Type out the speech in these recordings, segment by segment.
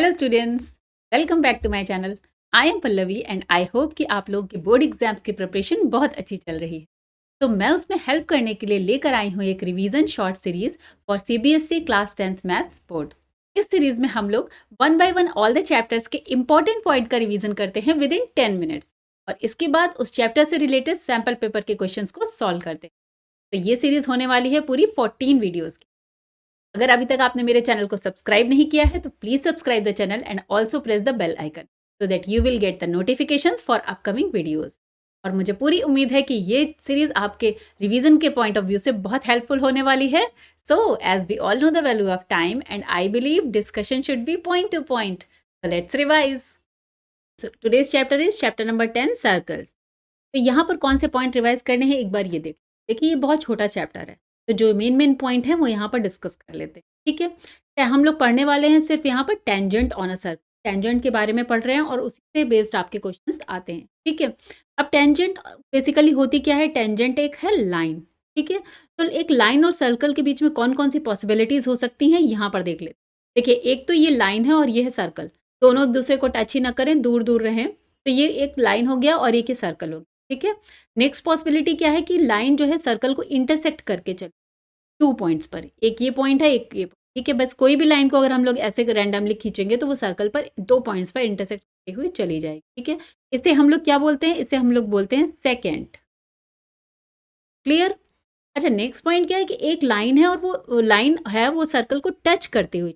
Hello students, welcome back to my channel. I am Pallavi and I hope कि आप लोगों के बोर्ड एग्जाम्स की प्रिपरेशन बहुत अच्छी चल रही है। तो मैं उसमें हेल्प करने के लिए लेकर आई हूँ एक revision short series for CBSE class 10th maths board. इस सीरीज में हम लोग one by one all the chapters के इंपॉर्टेंट पॉइंट का रिवीजन करते हैं विद इन 10 मिनट्स, और इसके बाद उस चैप्टर से रिलेटेड सैम्पल पेपर के क्वेश्चन को सॉल्व करते हैं। तो ये सीरीज होने वाली है पूरी 14 वीडियोज की। अगर अभी तक आपने मेरे चैनल को सब्सक्राइब नहीं किया है तो please subscribe the channel and also press the bell icon so that you will get the notifications for upcoming videos. और मुझे पूरी उम्मीद है कि ये सीरीज आपके रिवीजन के पॉइंट ऑफ व्यू से बहुत हेल्पफुल होने वाली है। So as we all know the value of time and I believe discussion should be point to point, so let's revise. So today's chapter is chapter number 10 circles. तो यहाँ पर कौन से पॉइंट रिवाइज करने हैं एक बार ये देखिए, ये बहुत छोटा चैप्टर है, तो जो मेन पॉइंट है वो यहाँ पर डिस्कस कर लेते हैं। ठीक है, हम लोग पढ़ने वाले हैं सिर्फ यहाँ पर tangent on a circle, tangent के बारे में पढ़ रहे हैं और उसी से बेस्ड आपके क्वेश्चंस आते हैं। ठीक है, अब टेंजेंट बेसिकली होती क्या है? टेंजेंट एक है लाइन। ठीक है, तो एक लाइन और सर्कल के बीच में कौन कौन सी पॉसिबिलिटीज हो सकती हैं यहाँ पर देख लेते। देखिए, एक तो ये लाइन है और ये है सर्कल, दोनों एक दूसरे को टच ही ना करें, दूर दूर रहें, तो ये एक लाइन हो गया और एक सर्कल हो गया। ठीक है, नेक्स्ट पॉसिबिलिटी क्या है कि लाइन जो है सर्कल को इंटरसेक्ट करके चले 2 पॉइंट्स पर, एक ये पॉइंट है, एक ये। ठीक है, बस कोई भी लाइन को अगर हम लोग ऐसे रैंडमली खींचेंगे तो वो सर्कल पर 2 पॉइंट्स पर इंटरसेक्ट करते हुए चली जाएगी। ठीक है, इसे हम लोग क्या बोलते हैं? इसे हम लोग बोलते हैं सेकेंड। क्लियर? अच्छा, नेक्स्ट पॉइंट क्या है कि एक लाइन है और वो लाइन है वो सर्कल को टच करते हुए।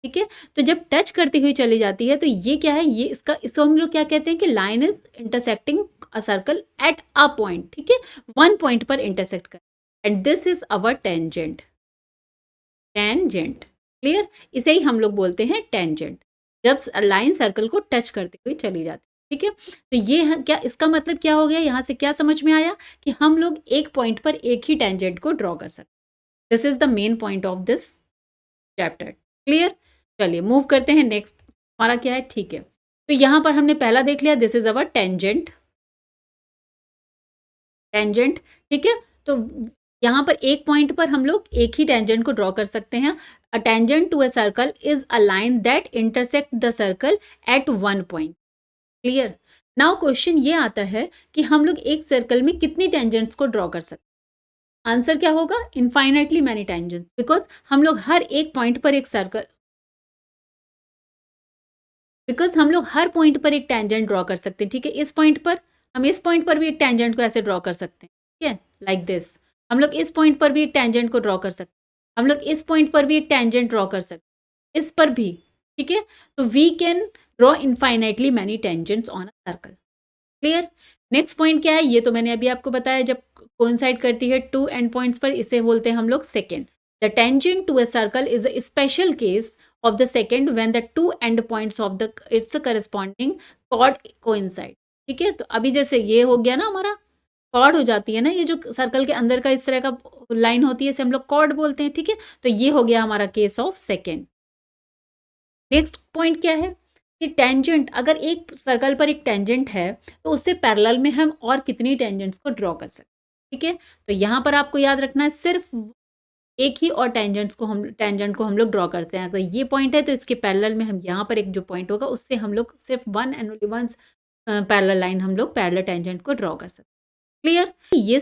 ठीक है, तो जब टच करती हुई चली जाती है तो ये क्या है? ये इसको हम लोग क्या कहते हैं कि line is intersecting a circle at a point. ठीक है, वन पॉइंट पर इंटरसेक्ट कर, and this is our tangent. Tangent, clear? इसे ही हम लोग बोलते हैं टेंजेंट, जब लाइन सर्कल को टच करते हुए चली जाती है। ठीक है, तो ये क्या, इसका मतलब क्या हो गया? यहाँ से क्या समझ में आया कि हम लोग एक पॉइंट पर एक ही टेंजेंट को ड्रॉ कर सकते। This is the main point of this chapter. Clear? चलिए मूव करते हैं नेक्स्ट। हमारा क्या है? ठीक है, तो यहां पर हमने पहला देख लिया, this is our tangent. Tangent, ठीक है, तो यहां पर एक पॉइंट पर हम लोग एक ही टेंजेंट को ड्रॉ कर सकते हैं। A tangent to a circle is a line that intersect the circle at one point. Clear? Now question ये आता है कि हम लोग एक सर्कल में कितनी टेंजेंट्स को ड्रॉ कर सकते हैं? आंसर क्या होगा? इनफाइनाइटली मैनी टेंजेंट्स, बिकॉज हम लोग हर एक पॉइंट पर एक सर्कल, बिकॉज हम लोग हर पॉइंट पर एक टेंजेंट ड्रॉ कर सकते हैं। ठीक है, इस पॉइंट पर हम इस पॉइंट पर भी एक टेंजेंट को ऐसे ड्रॉ कर सकते हैं। ठीक है, लाइक दिस। हम लोग इस पॉइंट पर भी एक टेंजेंट को ड्रॉ कर सकते हैं, हम लोग इस पॉइंट पर भी एक टेंजेंट ड्रॉ कर सकते हैं, इस पर भी। ठीक है, तो we can draw infinitely many tangents on a circle. Clear? Next point क्या है? ये तो मैंने अभी आपको बताया, जब कोइंसाइड करती है टू एंड पॉइंट्स पर, इसे बोलते हैं हम लोग second. The tangent to a circle is a special case of the second when the two end points of the its corresponding chord coincide। ठीक है, तो अभी जैसे ये हो गया ना, हमारा कॉर्ड हो जाती है ना, ये जो सर्कल के अंदर का इस तरह का लाइन होती है, इसे हम लोग कॉर्ड बोलते हैं। ठीक है, तो ये हो गया हमारा case of second. Next point क्या है कि टेंजेंट, अगर एक सर्कल पर एक टेंजेंट है तो उससे पैरेलल में हम और कितनी टेंजेंट्स को ड्रॉ कर सकते हैं। ठीक है, तो यहाँ पर आपको याद रखना है सिर्फ एक ही और टेंजेंट को हम लोग ड्रॉ करते हैं। अगर ये पॉइंट है तो इसके पैरेलल में हम यहाँ पर एक जो पॉइंट होगा उससे हम लोग सिर्फ one and only one parallel line, हम लोग पैरेलल टेंजेंट को ड्रॉ कर सकते हैं। क्लियर? ये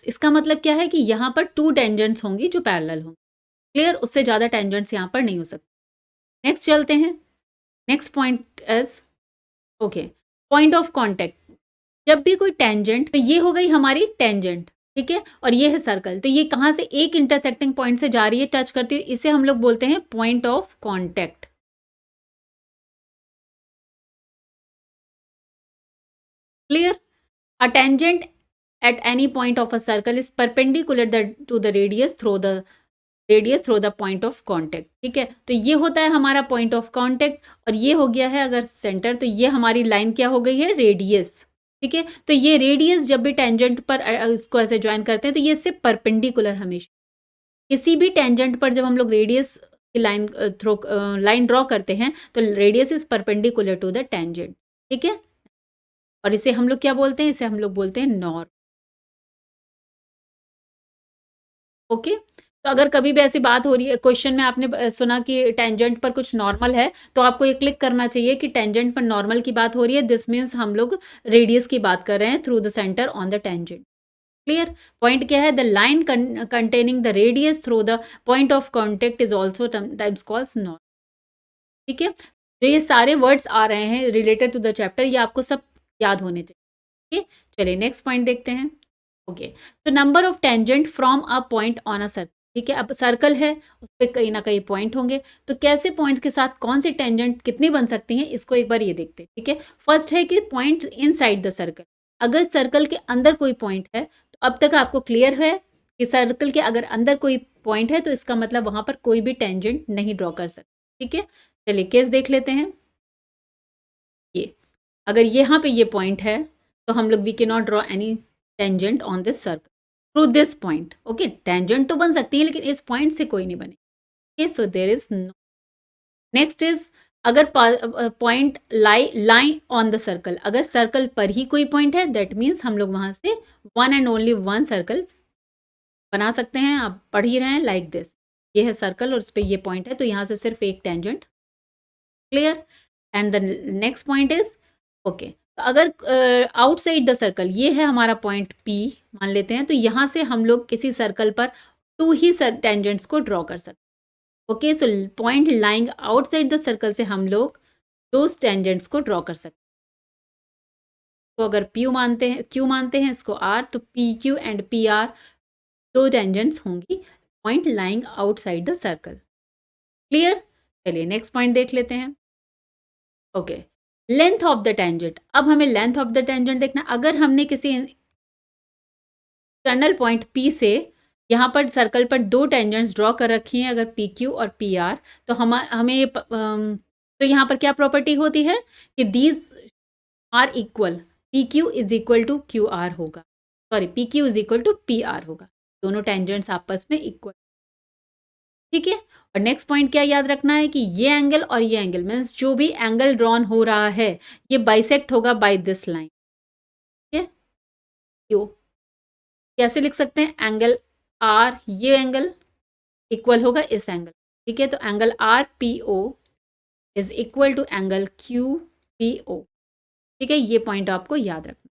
इसका मतलब क्या है कि यहाँ पर टू टेंजेंट्स होंगी जो पैरेलल होंगी। क्लियर? उससे ज़्यादा टेंजेंट्स यहाँ पर नहीं हो सकते। नेक्स्ट चलते हैं। Next point is okay, point of contact. जब भी कोई टेंजेंट, तो ये हो गई हमारी टेंजेंट। ठीक है, और ये है सर्कल, तो ये कहाँ से एक इंटरसेक्टिंग पॉइंट से जा रही है, टच करती है, इसे हम लोग बोलते हैं point of contact. Clear? A tangent at any point of a circle is perpendicular to the radius through the point of contact। ठीक है, तो ये होता है हमारा पॉइंट ऑफ कांटेक्ट, और ये हो गया है अगर सेंटर, तो ये हमारी लाइन क्या हो गई है? रेडियस। ठीक है, तो ये रेडियस जब भी टेंजेंट पर इसको ऐसे ज्वाइन करते हैं तो ये इससे परपेंडिकुलर, हमेशा किसी भी टेंजेंट पर जब हम लोग रेडियस की लाइन ड्रॉ करते हैं तो radius is perpendicular to the tangent. ठीक है, और इसे हम लोग क्या बोलते हैं? इसे हम लोग बोलते हैं नॉर्म। ओके, तो अगर कभी भी ऐसी बात हो रही है, क्वेश्चन में आपने सुना कि टेंजेंट पर कुछ नॉर्मल है, तो आपको ये क्लिक करना चाहिए कि टेंजेंट पर नॉर्मल की बात हो रही है, दिस मीन्स हम लोग रेडियस की बात कर रहे हैं through the centre on the tangent. Clear? Point क्या है? The line containing the radius through the point of contact is also times calls normal. ठीक है? तो ये सारे वर्ड्स आ रहे हैं रिलेटेड टू द चैप्टर, ये आपको सब याद होने चाहिए। ठीक? चलिए नेक्स्ट पॉइंट देखते हैं। ओके, तो number of tangent from a point on a circle. ठीक है, अब सर्कल है, उस पर कहीं ना कहीं पॉइंट होंगे, तो कैसे पॉइंट्स के साथ कौन सी टेंजेंट कितनी बन सकती हैं, इसको एक बार ये देखते हैं। ठीक है, फर्स्ट है कि पॉइंट इनसाइड द सर्कल। अगर सर्कल के अंदर कोई पॉइंट है, तो अब तक आपको क्लियर है कि सर्कल के अगर अंदर कोई पॉइंट है तो इसका मतलब वहां पर कोई भी टेंजेंट नहीं ड्रॉ कर सकते। ठीक है, चलिए केस देख लेते हैं। ये अगर यहाँ पे ये पॉइंट है, तो हम लोग वी के not draw any tangent on this circle through this point. Okay, tangent तो बन सकती है लेकिन इस पॉइंट से कोई नहीं बने। Okay, so there is no. Next is, अगर point lie on the circle, अगर सर्कल पर ही कोई पॉइंट है, दैट मीन्स हम लोग वहां से one and only one circle बना सकते हैं। आप पढ़ ही रहे हैं लाइक दिस, ये है सर्कल और उस पर ये पॉइंट है, तो यहाँ से सिर्फ एक tangent. Clear? And the next point is, okay, तो अगर आउटसाइड द सर्कल, ये है हमारा पॉइंट P मान लेते हैं, तो यहाँ से हम लोग किसी सर्कल पर टू ही टेंजेंट्स को ड्रॉ कर सकते हैं। Okay, so point lying outside the circle से हम लोग दो टेंजेंट्स को ड्रॉ कर सकते हैं। तो अगर Q मानते हैं इसको R, तो PQ एंड PR दो टेंजेंट्स होंगी point lying outside the circle. Clear? चलिए नेक्स्ट पॉइंट देख लेते हैं। Okay, length of the tangent. अब हमें लेंथ ऑफ द टेंजेंट देखना। अगर हमने किसी एक्सटर्नल पॉइंट P से यहाँ पर सर्कल पर दो टेंजेंट्स ड्रॉ कर रखी हैं, अगर PQ और PR, तो हमें ये तो यहाँ पर क्या प्रॉपर्टी होती है कि these are equal, PQ is equal to QR होगा, sorry PQ is equal to PR होगा, दोनों टेंजेंट्स आपस में इक्वल। ठीक है, और नेक्स्ट पॉइंट क्या याद रखना है कि ये एंगल और ये एंगल मीन्स जो भी एंगल ड्रॉन हो रहा है ये बाइसेक्ट होगा बाय दिस लाइन। ठीक है, क्यों कैसे लिख सकते हैं? एंगल आर, ये एंगल इक्वल होगा इस एंगल। ठीक है, तो angle R P O is equal to angle Q P O. ठीक है, ये पॉइंट आपको याद रखना।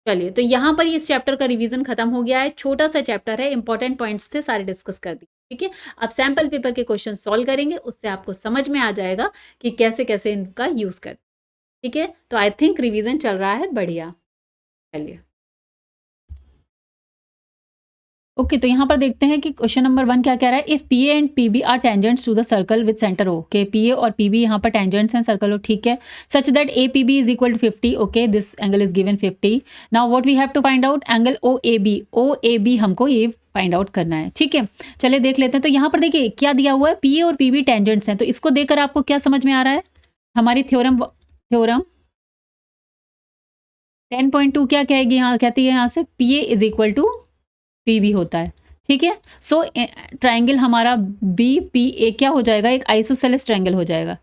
चलिए, तो यहाँ पर इस चैप्टर का रिवीजन खत्म हो गया है, छोटा सा चैप्टर है, इंपॉर्टेंट पॉइंट्स थे सारे डिस्कस कर दिए। ठीक है, आप सैम्पल पेपर के क्वेश्चन सॉल्व करेंगे, उससे आपको समझ में आ जाएगा कि कैसे कैसे इनका यूज कर। ठीक है, तो आई थिंक रिवीजन चल रहा है बढ़िया। चलिए ओके, तो यहाँ पर देखते हैं कि क्वेश्चन नंबर 1 क्या कह रहा है। If P A and P B are tangents to the circle with centre O. Okay, P A और पी बी यहाँ पर टेंजेंट्स हैं सर्कल ओ। ठीक है, such that A P B is equal to 50। Okay, this angle is given 50। Now what we have to find out angle O A B. O A B हमको ये find out करना है। ठीक है, चलिए देख लेते हैं। तो यहाँ पर देखिए क्या दिया हुआ है, पी ए और पी बी टेंजेंट्स हैं, तो इसको देखकर आपको क्या समझ में आ रहा है? हमारी थ्योरम 10.2 क्या कहेगी, यहाँ कहती है यहाँ से P A is equal to P B होता है। ठीक है, सो ट्राइंगल हमारा बी पी ए क्या हो जाएगा, एक आइसोसेलेस ट्राइंगल हो जाएगा।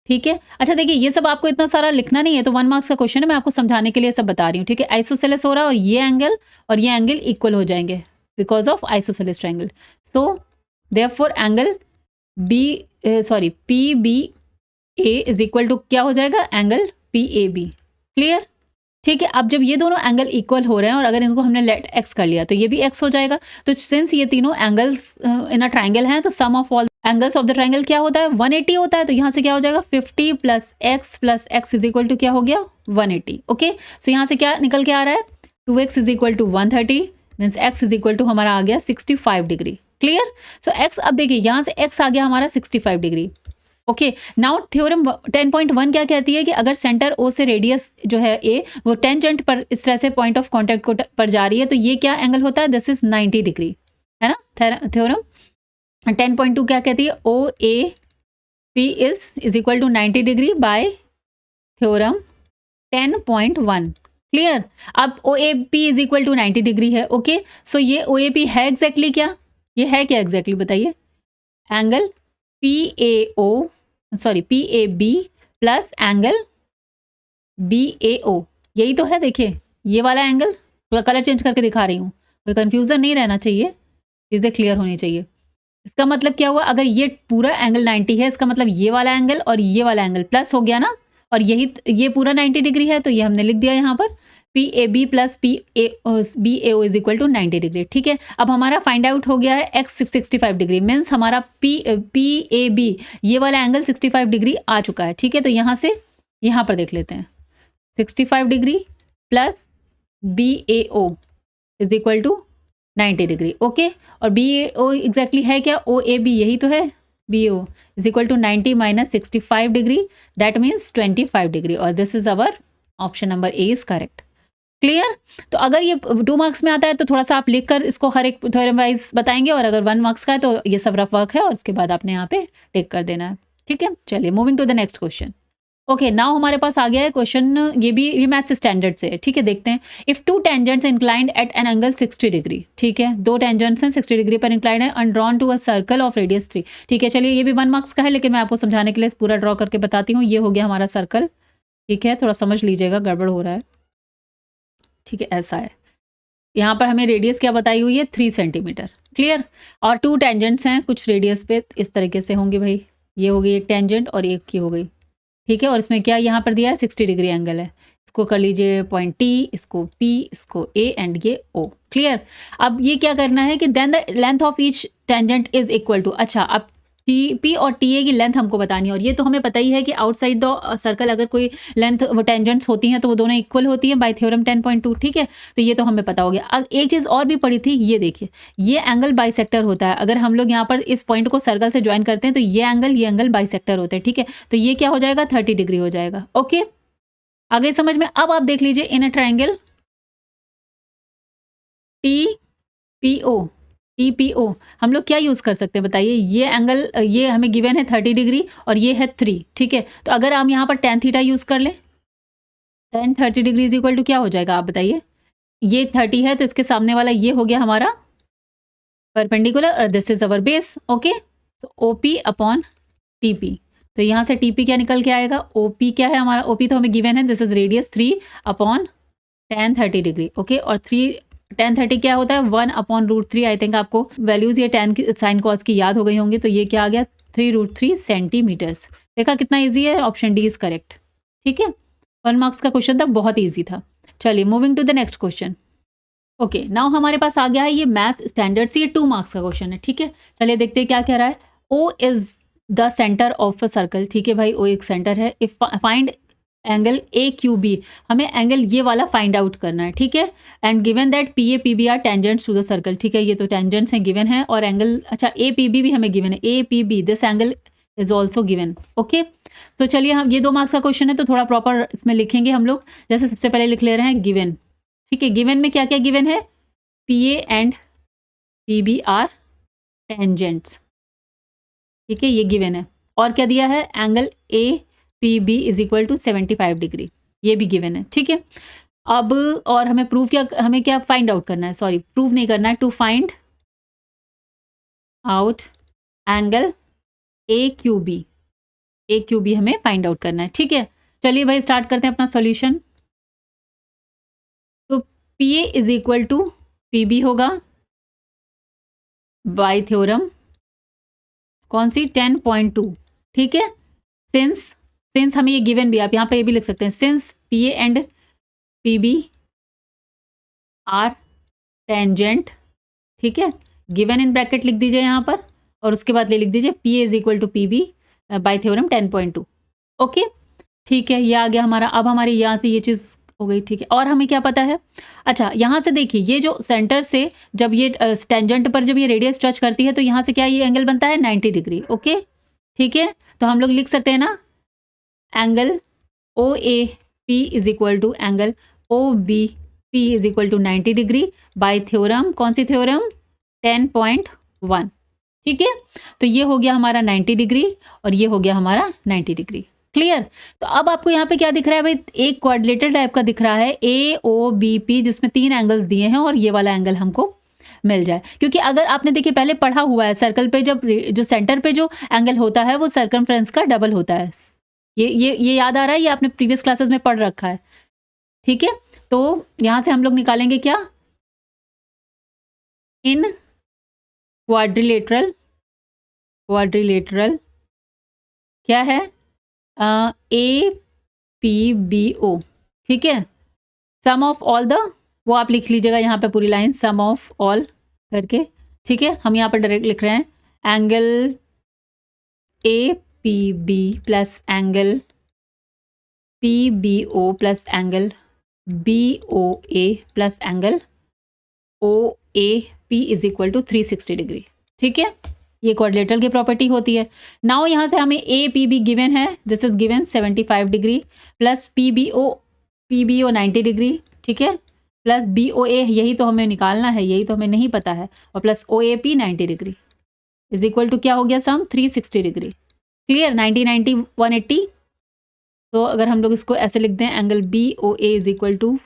ठीक है, अच्छा देखिए ये सब आपको इतना सारा लिखना नहीं है, तो 1 मार्क्स का क्वेश्चन है, मैं आपको समझाने के लिए सब बता रही हूँ। ठीक है, आइसोसेलेस हो रहा है और ये एंगल इक्वल हो जाएंगे because of isosceles triangle. So therefore angle P B A is equal to क्या हो जाएगा, angle P A B. Clear? ठीक है, अब जब ये दोनों एंगल इक्वल हो रहे हैं और अगर इनको हमने लेट एक्स कर लिया तो ये भी एक्स हो जाएगा। तो सिंस ये तीनों एंगल्स इन अ ट्राइंगल हैं, तो sum of all angles of the triangle क्या होता है, 180 होता है। तो यहाँ से क्या हो जाएगा, 50 plus x is equal to क्या हो गया, 180। ओके, सो यहाँ से क्या निकल के आ रहा है, 2x is equal to 130 means x is equal to हमारा आ गया 65 डिग्री। क्लियर? सो एक्स, अब देखिए यहाँ से एक्स आ गया हमारा 65 डिग्री। ओके, नाउ थ्योरम 10.1 क्या कहती है कि अगर सेंटर ओ से रेडियस जो है ए वो टेंजेंट पर इस तरह से पॉइंट ऑफ कांटेक्ट को पर जा रही है, तो ये क्या एंगल होता है, दिस इज 90 डिग्री, है ना। थ्योरम 10.2 क्या कहती है, O A P is equal to 90 degree by theorem 10.1। Clear? अब O A P is equal to 90 degree है। ओके, सो ये ओ ए पी है एग्जैक्टली क्या, ये है क्या एग्जैक्टली बताइए, angle P A B plus angle B A O, यही तो है। देखिए ये वाला एंगल, कलर चेंज करके दिखा रही हूँ, कोई कंफ्यूजन नहीं रहना चाहिए, चीज़ें क्लियर होनी चाहिए। इसका मतलब क्या हुआ, अगर ये पूरा एंगल 90 है, इसका मतलब ये वाला एंगल और ये वाला एंगल प्लस हो गया ना, और यही ये पूरा 90 डिग्री है, तो ये हमने लिख दिया यहाँ पर P A B plus P A B A O is equal to 90 degree. ठीक है, अब हमारा फाइंड आउट हो गया है एक्स 65 डिग्री, मीन्स हमारा पी ए बी ये वाला एंगल 65 डिग्री आ चुका है। ठीक है, तो यहाँ से यहाँ पर देख लेते हैं, 65 degree plus B A O is equal to 90 degree. Okay, और बी ए ओ एग्जैक्टली है क्या, ओ ए बी यही तो है, B O is equal to 90 minus 65 degree, that means 25 degree, और this is our option number A is correct. Clear? तो अगर ये 2 मार्क्स में आता है तो थोड़ा सा आप लिख कर इसको हर एक थ्योरम वाइज बताएंगे, और अगर 1 मार्क्स का है तो ये सब रफ वर्क है और उसके बाद आपने यहाँ पे टिक कर देना है। ठीक है, चलिए moving to the next question. Okay, now हमारे पास आ गया है क्वेश्चन, ये मैथ्स स्टैंडर्ड से है। ठीक है, देखते हैं। If two tangents inclined at an angle 60 degree, ठीक है, दो टेंजेंट्स हैं 60 डिग्री पर इंक्लाइंड है, and drawn to a circle of radius 3। ठीक है, चलिए ये भी 1 मार्क्स का है, लेकिन मैं आपको समझाने के लिए पूरा ड्रॉ करके बताती हूँ। ये हो गया हमारा सर्कल। ठीक है, थोड़ा समझ लीजिएगा, गड़बड़ हो रहा है। ठीक है, ऐसा है। यहाँ पर हमें रेडियस क्या बताई हुई है, 3 सेंटीमीटर। क्लियर? और 2 टेंजेंट्स हैं कुछ रेडियस पे, इस तरीके से होंगे भाई। ये हो गई एक टेंजेंट और एक की हो गई। ठीक है, और इसमें क्या यहाँ पर दिया है, 60 डिग्री एंगल है। इसको कर लीजिए पॉइंट टी, इसको पी, इसको ए, एंड ये ओ। क्लियर? अब ये क्या करना है कि then the length of each tangent is equal to, अच्छा अब टी पी और टी ए की लेंथ हमको बतानी है, और ये तो हमें पता ही है कि आउटसाइड द सर्कल अगर कोई लेंथ वो टेंजेंट्स होती हैं तो वो दोनों इक्वल होती हैं बाय थ्योरम 10.2। ठीक है, तो ये तो हमें पता हो गया। अब एक चीज़ और भी पड़ी थी, ये देखिए, ये एंगल बाइसेक्टर होता है। अगर हम लोग यहाँ पर इस पॉइंट को सर्कल से ज्वाइन करते हैं तो ये एंगल बाइसेक्टर होते हैं। ठीक है, तो ये क्या हो जाएगा, 30 डिग्री हो जाएगा। ओके, आगे समझ में। अब आप देख लीजिए, in a triangle T P O, TPO हम लोग क्या यूज़ कर सकते हैं बताइए। ये एंगल ये हमें गिवन है 30 डिग्री और ये है 3। ठीक है, तो अगर हम यहाँ पर टेन थीटा यूज़ कर लें, tan 30 degree is equal to क्या हो जाएगा आप बताइए। ये 30 है तो इसके सामने वाला ये हो गया हमारा परपेंडिकुलर, और this is our base. Okay, तो O P upon T P, तो यहाँ से टी पी क्या निकल के आएगा, ओ पी क्या है हमारा, ओ पी तो हमें गिवन है, this is radius 3 upon ten 30 degree. Okay, और 3 टेन 30 क्या होता है, 1/√3। आई थिंक आपको वैल्यूज ये टेन की साइन कॉस की याद हो गई होंगी, तो ये क्या आ गया, 3√3 सेंटीमीटर्स। देखा कितना ईजी है, ऑप्शन डी इज करेक्ट। ठीक है, 1 मार्क्स का क्वेश्चन था, बहुत ईजी था। चलिए moving to the next question. Okay, now हमारे पास आ गया है ये मैथ स्टैंडर्ड से, ये 2 मार्क्स का क्वेश्चन है। ठीक है, चलिए देखते हैं क्या कह रहा है। O is the centre of a circle. ठीक है भाई, ओ एक सेंटर है। If find angle A Q B, हमें एंगल ये वाला फाइंड आउट करना है। ठीक है, and given that P A P B are tangents to the circle. ठीक है, ये तो टेंजेंट्स हैं गिवन है, और एंगल अच्छा ए पी बी भी हमें गिवन है, A P B this angle is also given. Okay, so चलिए हम ये 2 मार्क्स का क्वेश्चन है तो थोड़ा प्रॉपर इसमें लिखेंगे हम लोग। जैसे सबसे पहले लिख ले रहे हैं गिवन। ठीक है, गिवन में क्या क्या गिवन है, P A and P B are tangents. ठीक है, ये गिवन है, और क्या दिया है, angle A P B is equal to 75 degree, ये भी गिवन है। ठीक है, अब और हमें प्रूव क्या, हमें क्या फाइंड आउट करना है, सॉरी प्रूव नहीं करना है, to find out angle A Q B, A Q B हमें फाइंड आउट करना है। ठीक है, चलिए भाई स्टार्ट करते हैं अपना सॉल्यूशन। तो P A is equal to P B होगा बाय थ्योरम कौन सी, 10.2। ठीक है, सिंस हमें ये गिवन भी, आप यहाँ पे ये भी लिख सकते हैं, since P A and P B are tangent. ठीक है, गिवन इन ब्रैकेट लिख दीजिए यहाँ पर, और उसके बाद ले लिख दीजिए P A is equal to P B by theorem 10.2। Okay, ठीक है, ये आ गया हमारा। अब हमारे यहाँ से ये चीज़ हो गई। ठीक है, और हमें क्या पता है, अच्छा यहाँ से देखिए, ये जो सेंटर से जब ये टेंजेंट पर जब ये रेडियस टच करती है तो यहाँ से क्या ये एंगल बनता है 90 डिग्री। ओके, ठीक है, तो हम लोग लिख सकते हैं ना, angle O A P is equal to angle O B P is equal to 90 degree by theorem, कौन सी थ्योरम, 10.1। ठीक है, तो ये हो गया हमारा 90 डिग्री और ये हो गया हमारा 90 डिग्री। क्लियर? तो अब आपको यहाँ पे क्या दिख रहा है भाई, एक क्वाड्रिलेटरल टाइप का दिख रहा है, ए ओ बी पी, जिसमें 3 एंगल्स दिए हैं और ये वाला एंगल हमको मिल जाए। क्योंकि अगर आपने देखिए पहले पढ़ा हुआ है, सर्कल पे जब जो सेंटर पे जो एंगल होता है वो सर्कमफ्रेंस का डबल होता है। ये याद आ रहा है, ये आपने प्रीवियस क्लासेस में पढ़ रखा है। ठीक है, तो यहाँ से हम लोग निकालेंगे क्या, इन क्वाड्रिलेटरल क्वाड्रिलेटरल क्या है, ए पी बी ओ, ठीक है। सम ऑफ ऑल द, वो आप लिख लीजिएगा यहाँ पे पूरी लाइन, सम ऑफ ऑल करके, ठीक है। हम यहाँ पर डायरेक्ट लिख रहे हैं angle A P B plus angle P B O plus angle B O A plus angle O A P is equal to 360 degree, ठीक है। ये क्वाड्रिलेटरल की प्रॉपर्टी होती है। नाउ यहाँ से हमें ए पी बी गिवन है, this is given 75 degree, plus P B O 90 degree, ठीक है, प्लस बी ओ ए, यही तो हमें निकालना है, यही तो हमें नहीं पता है, और plus O A P 90 degree is equal to क्या हो गया सम 360 डिग्री। क्लियर, 90 90 180। तो अगर हम लोग इसको ऐसे लिख दें, angle B O A is equal to,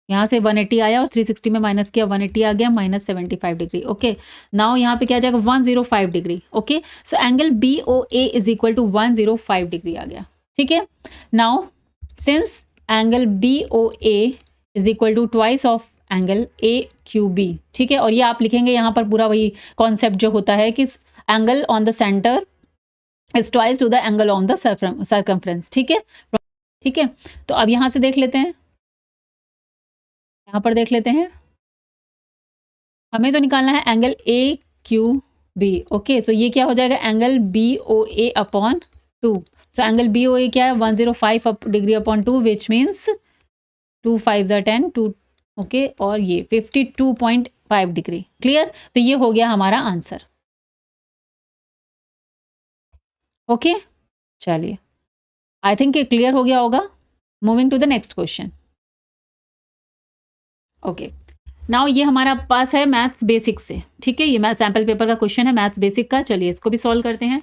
यहाँ से 180 आया और 360 में माइनस किया, 180 आ गया, माइनस 75 डिग्री। ओके, नाउ यहाँ पे क्या आ जाएगा 105 degree. Okay, so angle B O A is equal to 105 degree आ गया, ठीक है। Now since angle B O A is equal to twice of angle A Q B, ठीक है। और ये आप लिखेंगे यहाँ पर पूरा वही कॉन्सेप्ट जो होता है कि angle on the centre is twice to the angle on the circumference, ठीक है, ठीक है। तो अब यहाँ से देख लेते हैं, यहाँ पर देख लेते हैं, हमें तो निकालना है angle A Q B. Okay, तो ये क्या हो जाएगा, angle B O A upon 2। So angle B O A क्या है, 105 degree upon 2, which means 2 5 10 2, okay, और ये 52.5 डिग्री। क्लियर, तो ये हो गया हमारा आंसर। ओके, चलिए, आई थिंक ये क्लियर हो गया होगा। Moving to the next question. Okay, now ये हमारा पास है मैथ्स बेसिक से, ठीक है। ये मैथ सैम्पल पेपर का क्वेश्चन है मैथ्स बेसिक का। चलिए इसको भी सॉल्व करते हैं।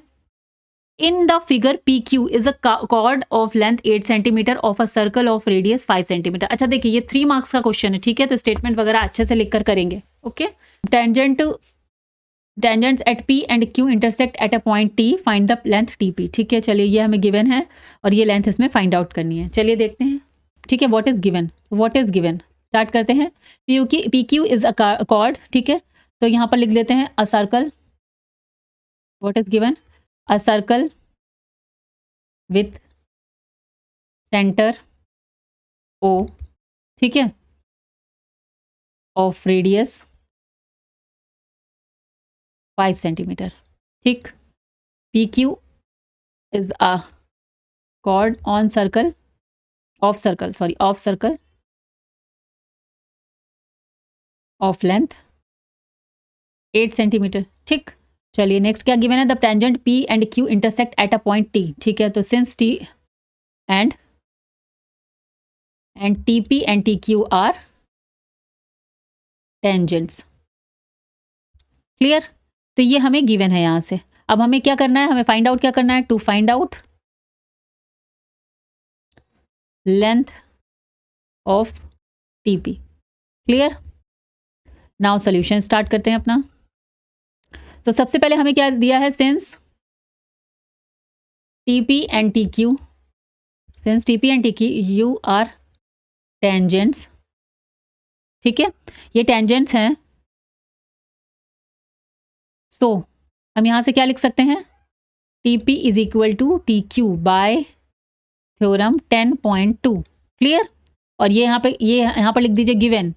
इन the figure P Q is a cord of length 8 centimetre of a circle of radius 5 centimetre. अच्छा देखिए, ये 3 मार्क्स का क्वेश्चन है, ठीक है, तो स्टेटमेंट वगैरह अच्छे से लिखकर करेंगे। Okay, tangents at P and Q intersect at a point T, find the length T P, ठीक है। चलिए ये हमें गिवन है और ये लेंथ इसमें फाइंड आउट करनी है। चलिए देखते हैं, ठीक है। What is given, what is given, start करते हैं। P Q is a chord, ठीक है, तो यहाँ पर लिख देते हैं a circle. What is given, a circle with centre O, ठीक है, ऑफ रेडियस 5 सेंटीमीटर, ठीक। P Q is a chord on circle of circle, sorry of circle of length 8 centimetre, ठीक। चलिए नेक्स्ट क्या गिवन है, the tangent P and Q intersect at a point T, ठीक है। तो since T and T P and T Q R tangents. Clear, तो ये हमें गिवन है यहाँ से। अब हमें क्या करना है, हमें फाइंड आउट क्या करना है, to find out length of T P. Clear, now solution start करते हैं अपना। तो सबसे पहले हमें क्या दिया है, since T P and T Q, since T P and T Q R tangents, ठीक है, ये टेंजेंट्स हैं। सो हम यहां से क्या लिख सकते हैं, T P is equal to T Q by theorem 10.2। Clear, और ये यहाँ पर लिख दीजिए गिवन,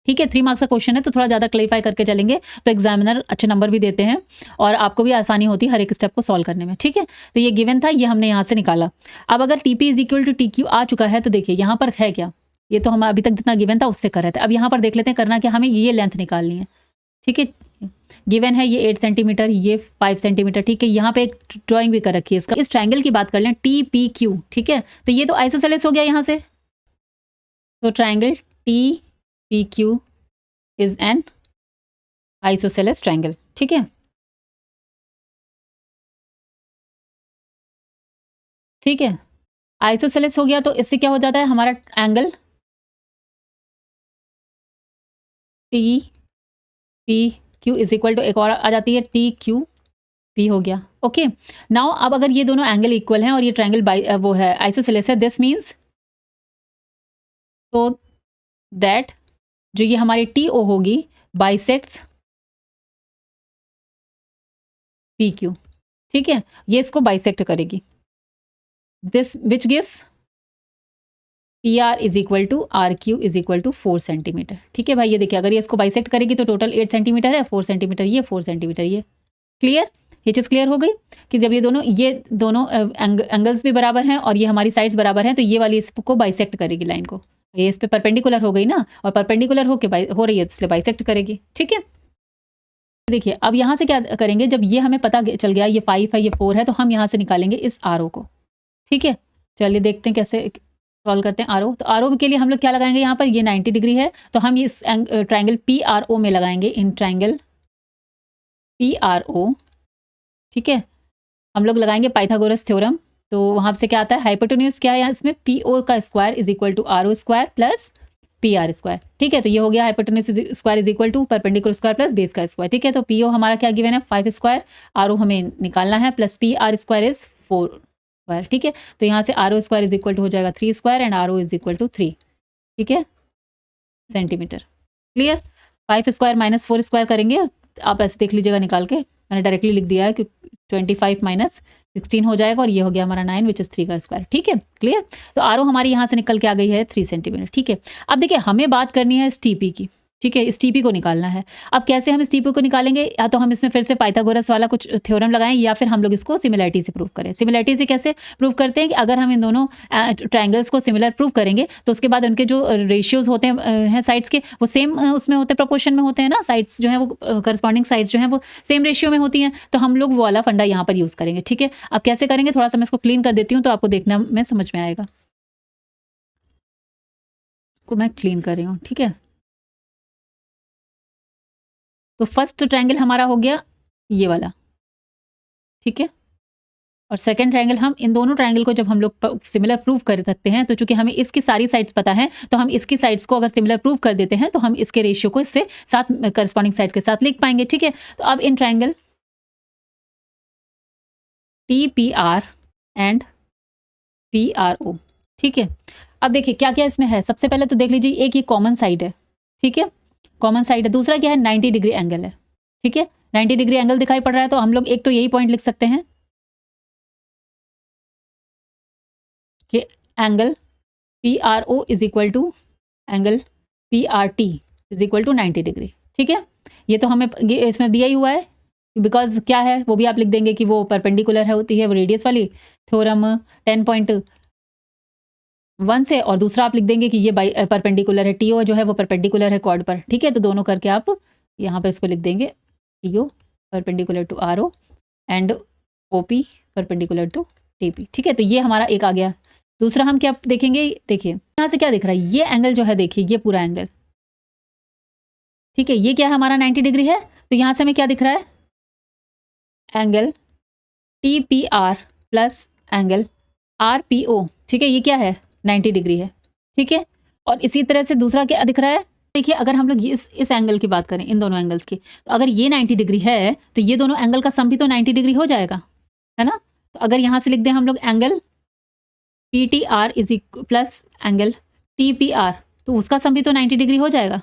ठीक है। 3 मार्क्स का क्वेश्चन है तो थोड़ा ज़्यादा क्लेरिफाई करके चलेंगे तो एग्जामिनर अच्छे नंबर भी देते हैं और आपको भी आसानी होती है हर एक स्टेप को सॉल्व करने में, ठीक है। तो ये गिवन था, ये हमने यहाँ से निकाला। अब अगर T P is equal to T Q आ चुका है तो देखिए यहाँ पर है क्या, ये तो हम अभी तक जितना गिवन था उससे कर रहे थे। अब यहाँ पर देख लेते हैं करना क्या, हमें ये लेंथ निकालनी है, ठीक है। गिवन है ये 8 सेंटीमीटर, ये 5 सेंटीमीटर, ठीक है। यहाँ पे एक ड्राइंग भी कर रखी है इसका। इस ट्राइंगल की बात कर लें, टी पी क्यू, ठीक है, तो ये तो आइसोसेलेस हो गया यहाँ से। तो triangle T P Q is an isosceles triangle, ठीक है, ठीक है। आइसोसेलेस हो गया तो इससे क्या हो जाता है, हमारा angle T P Q is equal to, एक और आ जाती है टी क्यू पी हो गया। ओके, नाउ अब अगर ये दोनों एंगल इक्वल हैं और ये ट्राइंगल बाई वो है आइसोसेलेस है, दिस मीन्स तो दैट जो ये हमारी टी ओ होगी बाइसेक्ट्स पी क्यू, ठीक है, ये इसको बाइसेक्ट करेगी, this which gives P R is equal to R Q is equal to 4 centimetre. ठीक है भाई, ये देखिए अगर ये इसको बाइसेक्ट करेगी तो टोटल 8 सेंटीमीटर है, 4 सेंटीमीटर ये, 4 सेंटीमीटर ये। क्लियर, ये चीज़ क्लियर हो गई कि जब ये दोनों एंगल्स भी बराबर हैं और ये हमारी साइड्स बराबर हैं तो ये वाली इसको बाइसेक्ट करेगी लाइन को, ये इस पे परपेंडिकुलर हो गई ना, और परपेंडिकुलर हो रही है तो इसलिए बाइसेक्ट करेगी। ठीक है, देखिए अब यहाँ से क्या करेंगे, जब ये हमें पता चल गया ये 5 है ये 4 है, तो हम यहाँ से निकालेंगे इस आर ओ को। ठीक है, चलिए देखते हैं कैसे सॉल्व करते हैं आर ओ। तो आर ओ के लिए हम लोग क्या लगाएंगे, यहाँ पर ये 90 डिग्री है तो हम इस ट्राइंगल पी आर ओ में लगाएंगे, in triangle P R O. ठीक है, हम लोग लगाएंगे पाइथागोरस थ्योरम, तो वहाँ से क्या आता है, हाइपोटेन्यूज क्या है यहाँ इसमें, पी ओ का square is equal to R O square plus P R square. ठीक है, तो ये हो गया hypotenuse square is equal to perpendicular square plus base का स्क्वायर। ठीक है, तो पी ओ हमारा क्या गिवन है 5 स्क्वायर, आर ओ हमें निकालना है, plus P R square is 4 square. ठीक है, तो यहाँ से R O square is equal to हो जाएगा 3 square and R O is equal to 3। ठीक है, centimetre. Clear, 5 square minus 4 square करेंगे, आप ऐसे देख लीजिएगा निकाल के, मैंने डायरेक्टली लिख दिया है कि 25 माइनस 16 हो जाएगा और ये हो गया हमारा 9 विच इज 3 का स्क्वायर। ठीक है, क्लियर, तो आर ओ हमारी यहाँ से निकल के आ गई है 3 सेंटीमीटर। ठीक है, अब देखिए हमें बात करनी है इस टीपी की। ठीक है, इस टीपी को निकालना है। अब कैसे हम इस टीपी को निकालेंगे, या तो हम इसमें फिर से पाइथागोरस वाला कुछ थ्योरम लगाएं या फिर हम लोग इसको सिमिलरिटी से प्रूव करें। सिमिलरिटी से कैसे प्रूव करते हैं कि अगर हम इन दोनों ट्राइंगल्स को सिमिलर प्रूव करेंगे तो उसके बाद उनके जो रेशियोज होते हैं साइड्स के, वो सेम उसमें होते हैं, प्रोपोर्शन में होते हैं ना, साइड्स जो है वो करस्पॉन्डिंग साइड्स जो है वो सेम रेशियो में होती हैं, तो हम लोग वो वाला फंडा यहाँ पर यूज़ करेंगे। ठीक है, अब कैसे करेंगे, थोड़ा सा मैं इसको क्लीन कर देती हूँ तो आपको देखने में समझ में आएगा। को मैं क्लीन कर रही हूँ। ठीक है, तो फर्स्ट ट्रायंगल हमारा हो गया ये वाला। ठीक है, और सेकंड ट्रायंगल, हम इन दोनों ट्रायंगल को जब हम लोग सिमिलर प्रूव कर सकते हैं तो चूंकि हमें इसकी सारी साइड्स पता है तो हम इसकी साइड्स को अगर सिमिलर प्रूव कर देते हैं तो हम इसके रेशियो को इससे साथ करस्पॉन्डिंग साइड्स के साथ लिख पाएंगे। ठीक है, तो अब in triangle T P R and P R O. ठीक है, अब देखिए क्या क्या इसमें है। सबसे पहले तो देख लीजिए, एक ये कॉमन साइड है। ठीक है, कॉमन साइड है। दूसरा क्या है, 90 डिग्री एंगल है। ठीक है, 90 डिग्री एंगल दिखाई पड़ रहा है तो हम लोग एक तो यही पॉइंट लिख सकते हैं कि angle P R O is equal to angle P R T is equal to 90 degree. ठीक है, ये तो हमें इसमें दिया ही हुआ है, बिकॉज क्या है वो भी आप लिख देंगे कि वो परपेंडिकुलर है, होती है वो रेडियस वाली थ्योरम 10.1 से, और दूसरा आप लिख देंगे कि ये परपेंडिकुलर है, टी ओ जो है वो परपेंडिकुलर है कॉर्ड पर। ठीक है, तो दोनों करके आप यहाँ पर इसको लिख देंगे, T O perpendicular to R O and O P perpendicular to T P. ठीक है, तो ये हमारा एक आ गया। दूसरा हम क्या देखेंगे, देखिए यहाँ से क्या दिख रहा है, ये एंगल जो है देखिए ये पूरा एंगल। ठीक है, ये क्या है हमारा 90 डिग्री है, तो यहाँ से हमें क्या दिख रहा है, angle T P R plus angle R P O. ठीक है, ये क्या है 90 डिग्री है। ठीक है, और इसी तरह से दूसरा क्या दिख रहा है, देखिए अगर हम लोग इस एंगल की बात करें, इन दोनों एंगल्स की, तो अगर ये 90 डिग्री है तो ये दोनों एंगल का सम भी तो 90 डिग्री हो जाएगा, है ना। तो अगर यहाँ से लिख दें हम लोग angle P T are is plus angle T P are, तो उसका सम भी तो 90 डिग्री हो जाएगा,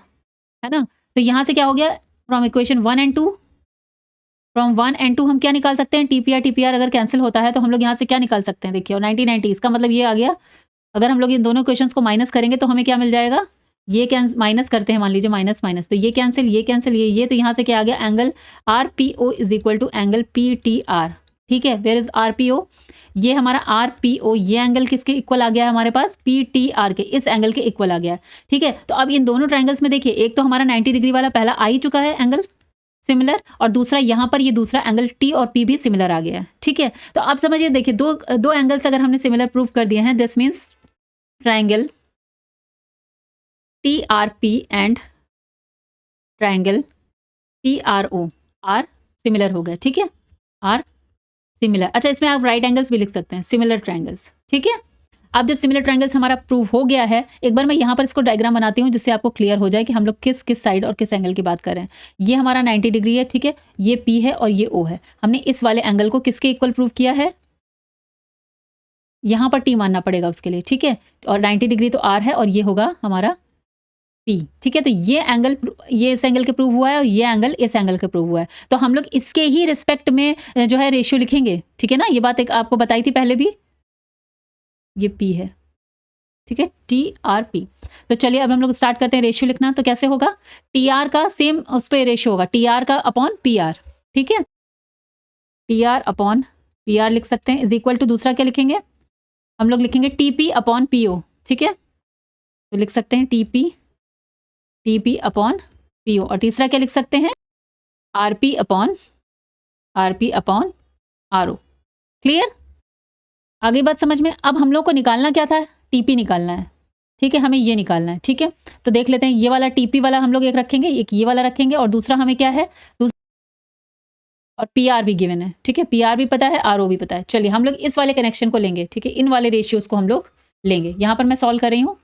है ना। तो यहाँ से क्या हो गया, from equation 1 and 2, from 1 and 2 हम क्या निकाल सकते हैं, टी पी आर अगर कैंसिल होता है तो हम लोग यहाँ से क्या निकाल सकते हैं, देखिए, और 90 इसका मतलब ये आ गया, अगर हम लोग इन दोनों क्वेश्चंस को माइनस करेंगे तो हमें क्या मिल जाएगा, ये माइनस करते हैं, मान लीजिए माइनस माइनस, तो ये कैंसिल ये, तो यहाँ से क्या आ गया, angle R P O is equal to angle P T R. ठीक है, where is R P O, ये हमारा आर पी ओ, ये एंगल किसके इक्वल आ गया है हमारे पास, पी टी आर के, इस एंगल के इक्वल आ गया। ठीक है, तो अब इन दोनों ट्रायंगल्स में देखिए, एक तो हमारा 90 डिग्री वाला पहला आ ही चुका है एंगल सिमिलर, और दूसरा यहाँ पर ये दूसरा एंगल टी और पी भी सिमिलर आ गया है। ठीक है, तो आप समझिए, देखिए दो एंगल्स अगर हमने सिमिलर प्रूव कर दिए हैं, this means triangle T R P and triangle P R O are similar हो गए। ठीक है, आर सिमिलर। अच्छा, इसमें आप राइट एंगल्स भी लिख सकते हैं, सिमिलर ट्रायंगल्स। ठीक है, अब जब सिमिलर ट्रायंगल्स हमारा प्रूव हो गया है, एक बार मैं यहाँ पर इसको डायग्राम बनाती हूँ जिससे आपको क्लियर हो जाए कि हम लोग किस किस साइड और किस एंगल की बात कर रहे हैं। ये हमारा 90 डिग्री है। ठीक है, ये पी है और ये ओ है। हमने इस वाले एंगल को किसके इक्वल प्रूव किया है, यहाँ पर टी मानना पड़ेगा उसके लिए। ठीक है, और 90 डिग्री तो आर है और ये होगा हमारा पी, ठीक है। तो ये इस एंगल के प्रूव हुआ है और ये एंगल इस एंगल के प्रूव हुआ है, तो हम लोग इसके ही रिस्पेक्ट में जो है रेशियो लिखेंगे, ठीक है ना। ये बात एक आपको बताई थी पहले भी, ये पी है, ठीक है, टी आर पी। तो चलिए अब हम लोग स्टार्ट करते हैं रेशियो लिखना। तो कैसे होगा, टी आर का सेम उस पर रेशियो होगा, टी आर का अपॉन पी आर, ठीक है। T R upon P R लिख सकते हैं, इज इक्वल टू दूसरा क्या लिखेंगे, हम लोग लिखेंगे T P upon P O, ठीक है। तो लिख सकते हैं T P upon P O, और तीसरा क्या लिख सकते हैं, R P upon R O. Clear, आगे बात समझ में। अब हम लोग को निकालना क्या था, टीपी निकालना है, ठीक है, हमें ये निकालना है, ठीक है। तो देख लेते हैं, ये वाला टीपी वाला हम लोग एक रखेंगे, एक ये वाला रखेंगे, और दूसरा हमें क्या है, और पी आर भी गिवन है, ठीक है, पी आर भी पता है, आर ओ भी पता है। चलिए हम लोग इस वाले कनेक्शन को लेंगे, ठीक है, इन वाले रेशियोज को हम लोग लेंगे। यहाँ पर मैं सॉल्व कर रही हूँ,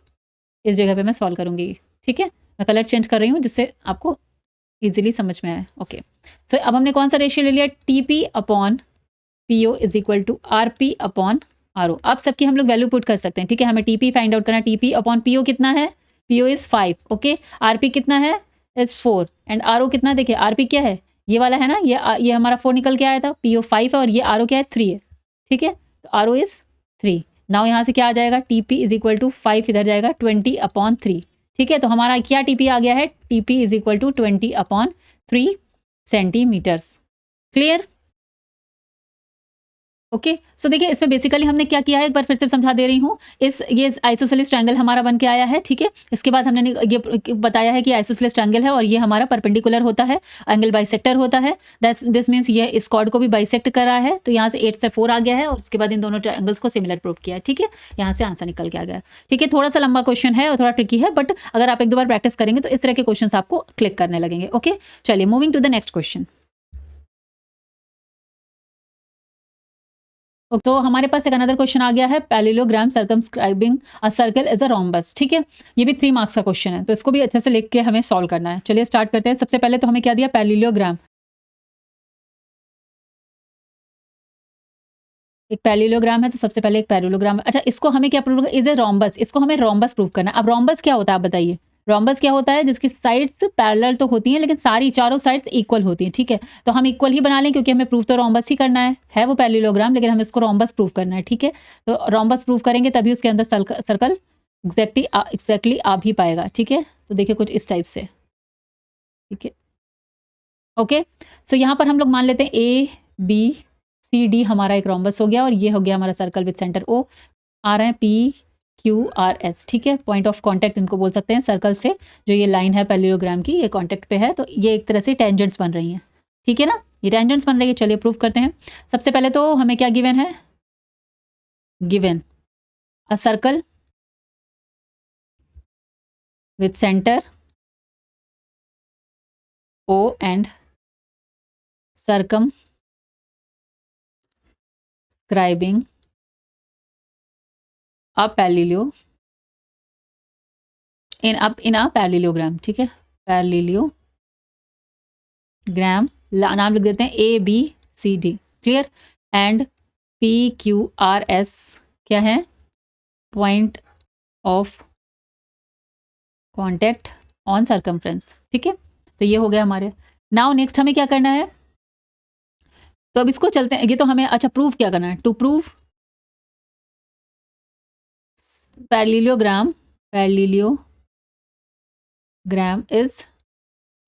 इस जगह पे मैं सॉल्व करूँगी, ठीक है। मैं कलर चेंज कर रही हूँ जिससे आपको इजीली समझ में आए। ओके, सो अब हमने कौन सा रेशियो ले लिया, T P upon P O is equal to R P upon R O. अब सबकी हम लोग वैल्यू पुट कर सकते हैं, ठीक है। हमें टी पी फाइंड आउट करना, T P upon P O कितना है, P O is 5, okay. R P कितना है, इज 4, एंड आर ओ कितना, देखिए आर पी क्या है, ये वाला है ना, ये हमारा 4 निकल के आया था, पी ओ 5 है, और ये आर ओ क्या है, 3 है, ठीक है। तो आर ओ इज 3। नाउ यहाँ से क्या आ जाएगा, T P is equal to 5 इधर जाएगा, 20 अपॉन 3, ठीक है। तो हमारा क्या टी पी आ गया है, T P is equal to 20 upon 3 centimetres. Clear, okay. So देखिए इसमें बेसिकली हमने क्या किया है, एक बार फिर से समझा दे रही हूँ। ये आइसोसेलेस ट्रायंगल हमारा बन के आया है, ठीक है। इसके बाद हमने ये बताया है कि आइसोसेलेस ट्रायंगल है और ये हमारा परपेंडिकुलर होता है, एंगल बाइसेक्टर होता है। दिस मीन्स ये इस कॉर्ड को भी बाइसेक्ट करा है, तो यहाँ से 8 से 4 आ गया है, और उसके बाद इन दोनों ट्रायंगल्स को सिमिलर प्रूव किया है, ठीक है। यहाँ से आंसर निकल के आ गया, ठीक है। थोड़ा सा लंबा क्वेश्चन है और थोड़ा ट्रिकी है, बट अगर आप एक दो बार प्रैक्टिस करेंगे तो इस तरह के क्वेश्चन आपको क्लिक करने लगेंगे, ओके। चलिए moving to the next question. तो हमारे पास एक अनदर क्वेश्चन आ गया है, parallelogram circumscribing a circle as a rhombus, ठीक है। ये भी 3 मार्क्स का क्वेश्चन है, तो इसको भी अच्छे से लिख के हमें सॉल्व करना है। चलिए स्टार्ट करते हैं। सबसे पहले तो हमें क्या दिया, पैरेललोग्राम, एक पैरेललोग्राम है, तो सबसे पहले एक पैरेललोग्राम, अच्छा इसको हमें क्या प्रूव करना, इज ए रोम्बस, इसको हमें रोम्बस प्रूव करना है। अब रोम्बस क्या होता है आप बताइए, रोम्बस क्या होता है, जिसकी साइड्स पैरेलल तो होती हैं लेकिन सारी चारों साइड्स इक्वल होती हैं, ठीक है। तो हम इक्वल ही बना लें, क्योंकि हमें प्रूव तो रोम्बस ही करना है वो पैरेललोग्राम, लेकिन हमें इसको रोम्बस प्रूव करना है, ठीक है। तो रोम्बस प्रूव करेंगे तभी उसके अंदर सर्कल एग्जैक्टली आ भी पाएगा, ठीक है। तो देखिए कुछ इस टाइप से, ठीक है, ओके। सो यहाँ पर हम लोग मान लेते हैं ए बी सी डी हमारा एक रोम्बस हो गया, और ये हो गया हमारा सर्कल विद सेंटर ओ। आ रहे हैं पी क्यू आर एस, ठीक है। पॉइंट ऑफ कांटेक्ट इनको बोल सकते हैं, सर्कल से जो ये लाइन है पैरेललोग्राम की, ये कांटेक्ट पे है, तो ये एक तरह से टेंजेंट्स बन रही हैं, ठीक है ना, ये टेंजेंट्स बन रही है। चलिए प्रूव करते हैं। सबसे पहले तो हमें क्या गिवन है, given a circle with centre O and circumscribing a parallelogram, ठीक है, पैरेललोग्राम, नाम लिख देते हैं A B C D, clear. And P Q R S क्या है, point of contact on circumference, ठीक है। तो ये हो गया हमारे। नाउ नेक्स्ट हमें क्या करना है, तो अब इसको चलते हैं, ये तो हमें अच्छा प्रूव क्या करना है, to prove parallelogram is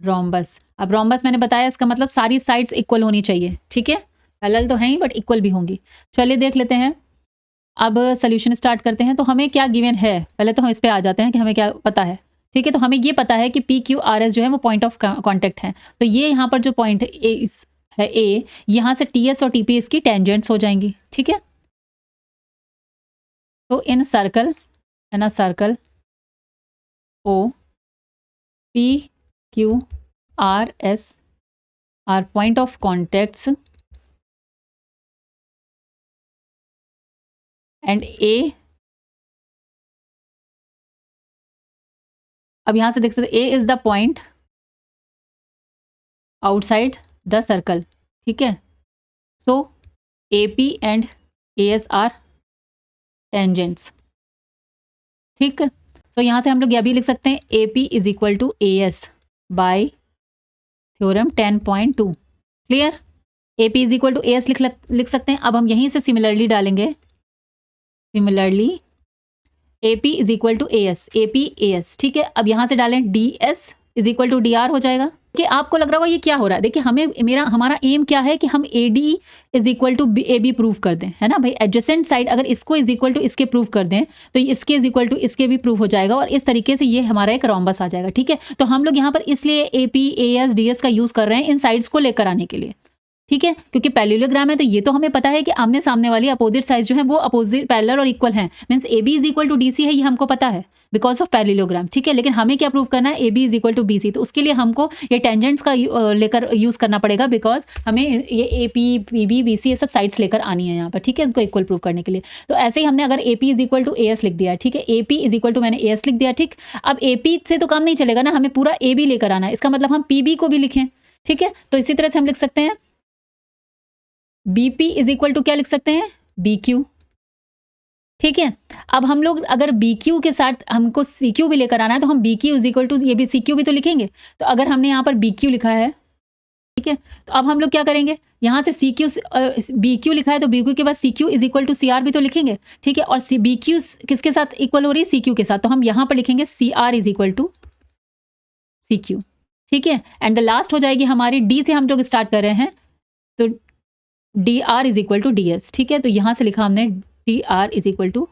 rhombus. अब रोम्बस मैंने बताया, इसका मतलब सारी साइड्स इक्वल होनी चाहिए, ठीक है। पैरेलल तो है ही बट इक्वल भी होंगी। चलिए देख लेते हैं, अब सोल्यूशन स्टार्ट करते हैं। तो हमें क्या गिवन है, पहले तो हम इस पे आ जाते हैं कि हमें क्या पता है, ठीक है। तो हमें ये पता है कि पी क्यू आर एस जो है वो पॉइंट ऑफ कांटेक्ट है, तो ये यहाँ पर जो पॉइंट है ए, यहाँ से टी एस और टी पी इसकी टेंजेंट्स हो जाएंगी, ठीक है। तो in a circle O P Q R S are point of contacts and A, अब यहां से देख सकते A is the point outside the circle, ठीक है। So A P and A S are tangents, ठीक है। सो यहाँ से हम लोग यह भी लिख सकते हैं A P is equal to A S by theorem 10.2। Clear? A P is equal to A S लिख सकते हैं। अब हम यहीं से सिमिलरली डालेंगे, similarly A P is equal to A S, A P A S. ठीक है, अब यहाँ से डालें D S is equal to D R हो जाएगा। कि आपको लग रहा होगा ये क्या हो रहा है, देखिए हमारा एम क्या है कि हम A D is equal to A B prove कर दें, है ना भाई। एडजेसेंट साइड अगर इसको इज इक्वल टू इसके प्रूव कर दें तो इसके इज इक्वल टू इसके भी प्रूव हो जाएगा और इस तरीके से ये हमारा एक रोम्बस आ जाएगा। ठीक है, तो हम लोग यहाँ पर इसलिए ए P A S D S का यूज कर रहे हैं इन साइड्स को लेकर आने के लिए। ठीक है, क्योंकि पैरेललोग्राम है तो ये तो हमें पता है कि आमने सामने वाली अपोजिट साइड जो है वो अपोजिट पैरेलल और इक्वल हैं, means A B is equal to D C है, ये हमको पता है बिकॉज ऑफ पैरेललोग्राम। ठीक है, लेकिन हमें क्या प्रूव करना है, A B is equal to B C, तो उसके लिए हमको ये टेंजेंट्स का लेकर यूज करना पड़ेगा बिकॉज हमें ये A P B B B C ये सब साइड्स लेकर आनी है यहाँ पर। ठीक है, इसको इक्वल प्रूव करने के लिए। तो ऐसे ही हमने अगर A P is equal to A S लिख दिया, ठीक है, A P is equal to मैंने ए एस लिख दिया। ठीक, अब ए पी से तो काम नहीं चलेगा ना, हमें पूरा ए बी लेकर आना है, इसका मतलब हम पी बी को भी लिखें। ठीक है, तो इसी तरह से हम लिख सकते हैं B P is equal to क्या लिख सकते हैं, बी क्यू। ठीक है, अब हम लोग अगर बी क्यू के साथ हमको सी क्यू भी लेकर आना है तो हम B Q is equal to ये भी सी क्यू भी तो लिखेंगे। तो अगर हमने यहाँ पर बी क्यू लिखा है, ठीक है, तो अब हम लोग क्या करेंगे, यहाँ से सी क्यू बी क्यू लिखा है तो बी क्यू के बाद C Q is equal to C R भी तो लिखेंगे। ठीक है, और सी बी क्यू किसके साथ इक्वल हो रही है, सी क्यू के साथ, तो हम यहाँ पर लिखेंगे C R is equal to C Q. ठीक है, एंड द लास्ट हो जाएगी हमारी डी से हम लोग स्टार्ट कर रहे हैं तो D R is equal to D S. ठीक है, तो यहाँ से लिखा हमने D R is equal to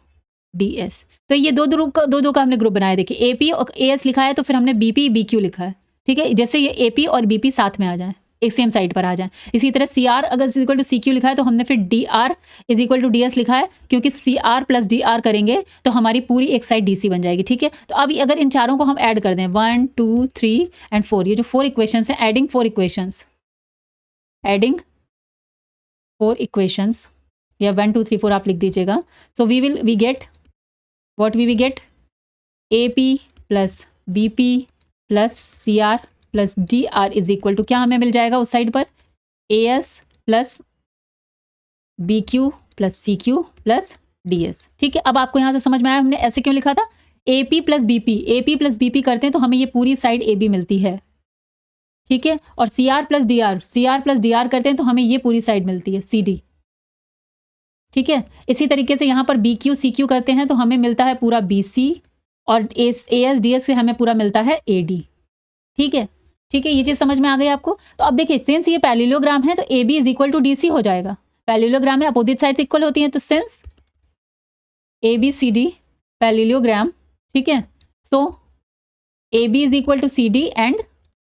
D S. तो ये दो का हमने ग्रुप बनाया। देखिए ए पी और ए एस लिखा है तो फिर हमने बी पी बी क्यू लिखा है। ठीक है, जैसे ये ए पी और बी पी साथ में आ जाए, एक सेम साइड पर आ जाए। इसी तरह सी आर अगर is equal to C Q लिखा है तो हमने फिर D R is equal to D S लिखा है, क्योंकि C R plus D R करेंगे तो हमारी पूरी एक साइड डी सी बन जाएगी। ठीक है, तो अब अगर इन चारों को हम ऐड कर दें 1 2 3 एंड 4, ये जो 4 इक्वेशंस हैं, एडिंग 4 इक्वेशंस, एडिंग 4 इक्वेशंस या 1 2 3 4 आप लिख दीजिएगा। So we get what we get, AP plus BP plus CR plus DR is equal to क्या हमें मिल जाएगा उस साइड पर, AS plus BQ plus CQ plus DS। ठीक है, अब आपको यहाँ से समझ में आया हमने ऐसे क्यों लिखा था, AP प्लस BP करते हैं तो हमें ये पूरी साइड AB मिलती है। ठीक है, और CR प्लस DR करते हैं तो हमें ये पूरी साइड मिलती है CD। ठीक है, इसी तरीके से यहाँ पर बी क्यू सी क्यू करते हैं तो हमें मिलता है पूरा बी सी, और ए एस डी एस से हमें पूरा मिलता है ए डी। ठीक है, ठीक है, ये चीज़ समझ में आ गई आपको। तो अब देखिए सिंस ये पैरेललोग्राम है तो A B is equal to D C हो जाएगा। पैरेललोग्राम में अपोजिट साइड्स इक्वल होती हैं, तो since A B C D parallelogram, ठीक है, so A B is equal to C D and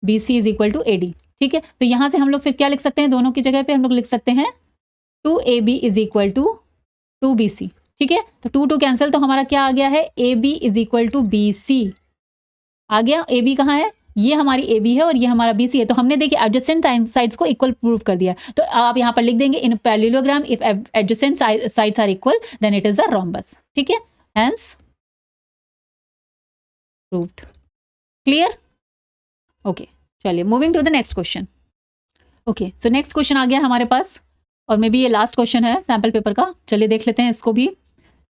B C is equal to A D. ठीक है, तो यहाँ से हम लोग फिर क्या लिख सकते हैं, दोनों की जगह पे हम लोग लिख सकते हैं 2AB is equal to 2BC। ठीक है, तो 2 कैंसिल, तो हमारा क्या आ गया है, AB is equal to BC आ गया। AB कहाँ है, ये हमारी AB है और ये हमारा BC है। तो हमने देखिए एडजेसेंट साइड्स को इक्वल प्रूव कर दिया। तो आप यहाँ पर लिख देंगे in parallelogram if adjacent sides are equal then it is a rhombus. ठीक है, हेंस प्रूव्ड। क्लियर? ओके, चलिए moving to the next question. Okay, so next question आ गया हमारे पास और मे बी ये लास्ट क्वेश्चन है सैम्पल पेपर का। चलिए देख लेते हैं इसको भी।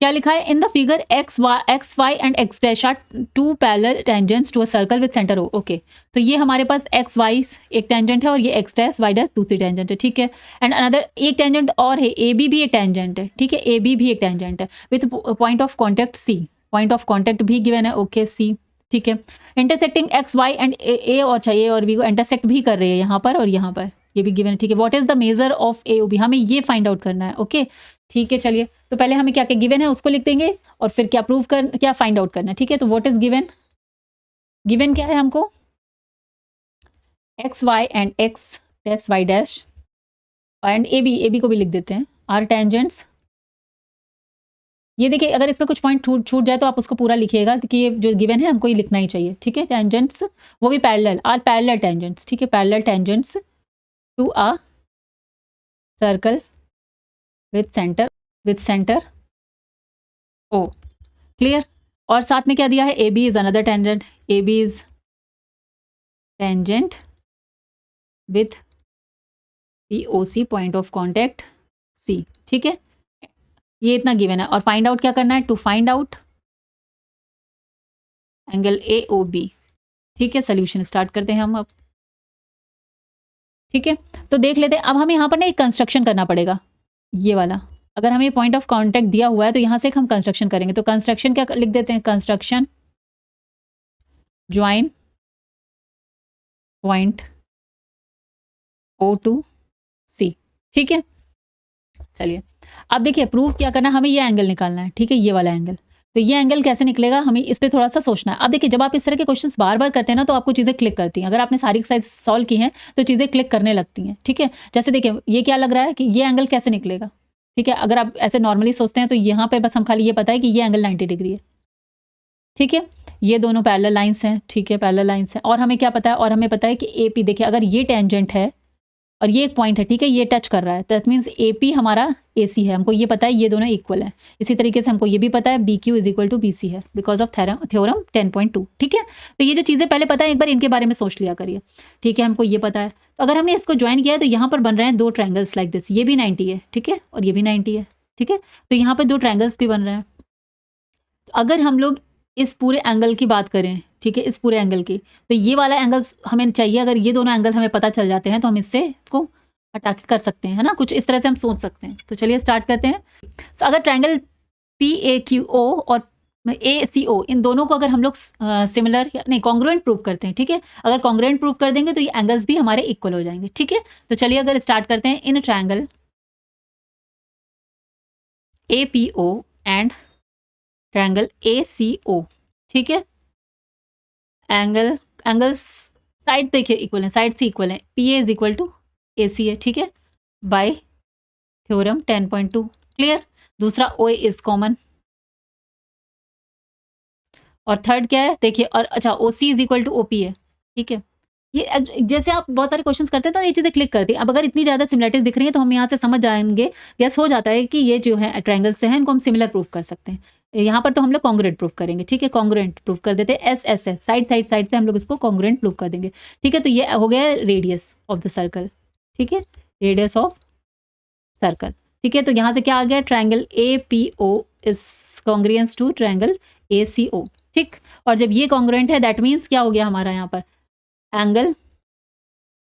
क्या लिखा है, in the figure X Y and X dash R 2 parallel tangents to a circle with centre O. Okay, तो ये हमारे पास एक्स वाई एक टेंजेंट है और ये एक्स डैश वाई डैश दूसरी टेंजेंट है। ठीक है, एंड अनदर एक टेंजेंट और है, ए बी भी एक टेंजेंट है। ठीक है, ए बी भी एक टेंजेंट है with point of contact C, point of contact भी गिवन है। Okay, C. ठीक है, intersecting X Y and A और बी को इंटरसेक्ट भी कर रही है यहाँ पर और यहाँ पर, ये भी गिवन है। ठीक है, what is the measure of A O B, हमें ये फाइंड आउट करना है। ओके, ठीक है, चलिए तो पहले हमें क्या क्या गिवन है उसको लिख देंगे और फिर क्या फाइंड आउट करना है। ठीक है, तो व्हाट इज गिवन क्या है हमको, X Y and X dash Y dash and A B को भी लिख देते हैं, आर टेंजेंट्स। ये देखिए अगर इसमें कुछ पॉइंट छूट जाए तो आप उसको पूरा लिखिएगा, क्योंकि ये जो गिवन है हमको ये लिखना ही चाहिए। ठीक है, टेंजेंट्स वो भी पैरेलल, आर पैरेलल टेंजेंट्स। ठीक है, parallel tangents to a circle with centre O. क्लियर? और साथ में क्या दिया है, A B is another tangent, A B is tangent with P O C point of contact C. ठीक है, ये इतना गिवन है और फाइंड आउट क्या करना है, to find out angle A O B. ठीक है, सोल्यूशन स्टार्ट करते हैं हम अब। ठीक है, तो देख लेते हैं। अब हमें यहाँ पर ना एक कंस्ट्रक्शन करना पड़ेगा, ये वाला। अगर हमें पॉइंट ऑफ कांटेक्ट दिया हुआ है तो यहाँ से हम कंस्ट्रक्शन करेंगे। तो कंस्ट्रक्शन क्या लिख देते हैं, construction join point O to C. ठीक है, चलिए अब देखिए प्रूफ क्या करना है, हमें ये एंगल निकालना है। ठीक है, ये वाला एंगल। तो ये एंगल कैसे निकलेगा, हमें इस पे थोड़ा सा सोचना है। अब देखिए जब आप इस तरह के क्वेश्चंस बार बार करते हैं ना, तो आपको चीज़ें क्लिक करती हैं। अगर आपने सारी एक्सरसाइज सॉल्व की हैं तो चीज़ें क्लिक करने लगती हैं। ठीक है, जैसे देखिए ये क्या लग रहा है कि ये एंगल कैसे निकलेगा। ठीक है, अगर आप ऐसे नॉर्मली सोचते हैं तो यहाँ पे बस हम खाली ये पता है कि ये एंगल 90 डिग्री है। ठीक है, ये दोनों पैरेलल लाइंस हैं। ठीक है, पैरेलल लाइंस हैं। और हमें क्या पता है, और हमें पता है कि ए पी, देखिए अगर ये टेंजेंट है और ये एक पॉइंट है, ठीक है, ये टच कर रहा है, दैट मीन्स ए पी हमारा ए सी है। हमको ये पता है ये दोनों इक्वल है। इसी तरीके से हमको ये भी पता है B Q is equal to B C है, बिकॉज ऑफ थ्योरम 10.2। ठीक है, तो ये जो चीज़ें पहले पता है, एक बार इनके बारे में सोच लिया करिए। ठीक है, हमको ये पता है। तो अगर हमने इसको ज्वाइन किया है तो यहाँ पर बन रहे हैं दो ट्रायंगल्स लाइक दिस। ये भी 90 है, ठीक है, और ये भी 90 है। ठीक है, तो यहाँ पर दो ट्रायंगल्स भी बन रहे हैं। अगर हम लोग इस पूरे एंगल की बात करें, ठीक है, इस पूरे एंगल की, तो ये वाला एंगल हमें चाहिए। अगर ये दोनों एंगल हमें पता चल जाते हैं तो हम इससे इसको हटा के कर सकते हैं, है ना, कुछ इस तरह से हम सोच सकते हैं। तो चलिए स्टार्ट करते हैं। तो अगर triangle P A Q O और ए सी ओ, इन दोनों को अगर हम लोग सिमिलर या नहीं कॉन्ग्रुएंट प्रूव करते हैं, ठीक है, अगर कॉन्ग्रुएंट प्रूव कर देंगे तो ये एंगल्स भी हमारे इक्वल हो जाएंगे। ठीक है, तो चलिए अगर स्टार्ट करते हैं। In triangle A P O and triangle A C O, ठीक है, एंगल्स साइड देखिए इक्वल है, साइड से इक्वल है। P A is equal to A C है। ठीक है, बाय थ्योरम 10.2। क्लियर। दूसरा ओ इज कॉमन, और थर्ड क्या है देखिए, और अच्छा O C is equal to O P है। ठीक है, ये जैसे आप बहुत सारे क्वेश्चंस करते हैं तो ये चीज़ें क्लिक करती हैं। अब अगर इतनी ज़्यादा सिमिलरिटीज दिख रही हैं तो हम यहाँ से समझ जाएंगे, गैस हो जाता है कि ये जो है ट्रायंगल से हैं, इनको हम सिमिलर प्रूफ कर सकते हैं। यहाँ पर तो हम लोग कॉन्ग्रुएंट प्रूफ करेंगे। ठीक है, कॉन्ग्रुएंट प्रूफ कर देते हैं। S S S side side side से हम लोग इसको कॉन्ग्रुएंट प्रूफ कर देंगे। ठीक है, तो ये हो गया रेडियस ऑफ द सर्कल। ठीक है, रेडियस ऑफ सर्कल। ठीक है, तो यहाँ से क्या आ गया, triangle A P O is congruence to triangle A C O. ठीक, और जब ये कॉन्ग्रुएंट है दैट मीन्स क्या हो गया हमारा यहाँ पर, angle